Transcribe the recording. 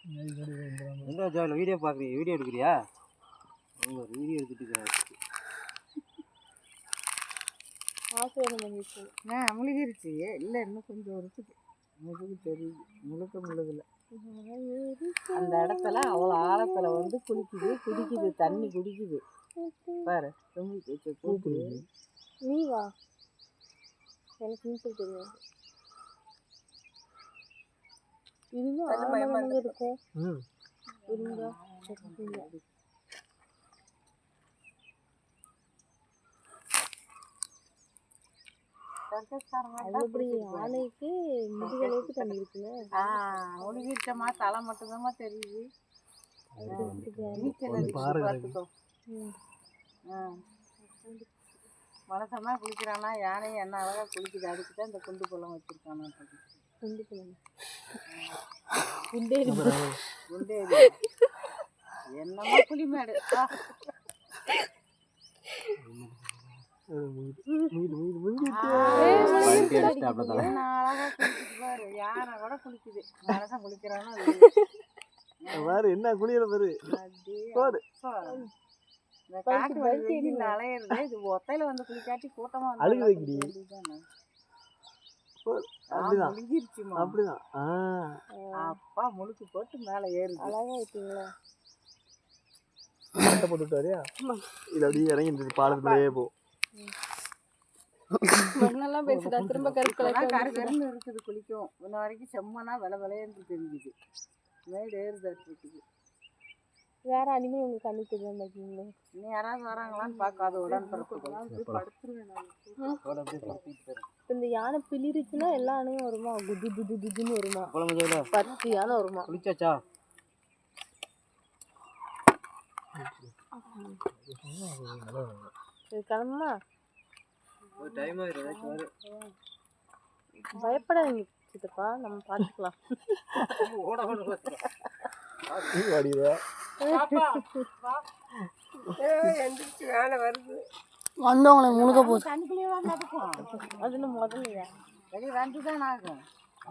எந்த ஜாலியில் வீடியோ பார்க்குறீங்க? வீடியோ எடுக்கிறியா? உங்கள் வீடியோ எடுத்துட்டு முழுகிருச்சு. இல்லை இன்னும் கொஞ்சம் இருக்குது. முழுகு தெரியுது. முழுகல அந்த இடத்துல அவ்வளோ ஆழத்தில் வந்து குளிக்குது, குடிக்குது, தண்ணி குடிக்குது பாரு. கூப்பிடு நீ வா, எனக்கு நீச்சல் தெரியாது. இதுவும் ஆழமாக இருக்கும். இருந்தா யானைக்கு முதுகளவுக்கு தண்ணி இருக்குல்ல. ஒழுகிருச்சமா, தலை மட்டும்தாம்மா தெரியுது. மனசமா குளிக்கிறானா யானை என்ன அழகா குளிக்குது. அதுக்கு தான் இந்த குண்டு குளம் வச்சிருக்கானா. குண்டு குளம் குண்டேரி குண்டேரி என்னமா குளிமேடு. யானை கூட குளிக்குது. மனசம் குளிக்கிறானா என்ன குளியல பாரு. இந்த காட்டு வெயில் அலையிறது. இது ஒத்தையில வந்து குளிக்காட்டி கூட்டமா அழுகு வைக்கடி. அப்படிதான் அப்பா முழுக்கு போட்டு மேல ஏறுது. அழகா வைப்பீங்களா? போட்டு வரியா? இல்ல அப்படியே இறங்கி பாலத்துக்குள்ளேயே போ. மண்ணெல்லாம் பேசுதா திரும்ப கருக்கெல்லாம் இருக்குது. குளிக்கும் இன்ன வரைக்கும் செம்மனா விளையன்னு தெரிஞ்சுது. மேடு ஏறுதாட்டு இருக்குது. வேற அனிமல் உங்களுக்கு கண்ணு தெரிய மாட்டீங்களா? இன்னும் யாராவது வராங்களான்னு பார்க்காத உடன்பிறப்பு படுத்துருவேன். இந்த யானை பிளிருச்சுன்னா எல்லா அணையும் வருமா? குது குது குதுன்னு வருமா? பத்து யானை வருமா? குளிச்சாச்சா? கிளம்புமா? பயப்படாதீங்க சித்தப்பா, நம்ம பார்த்துக்கலாம். வந்தவங்களை முழுக போகுது. அதுல முதல்ல வெளியே வந்துதான் ஆகும்.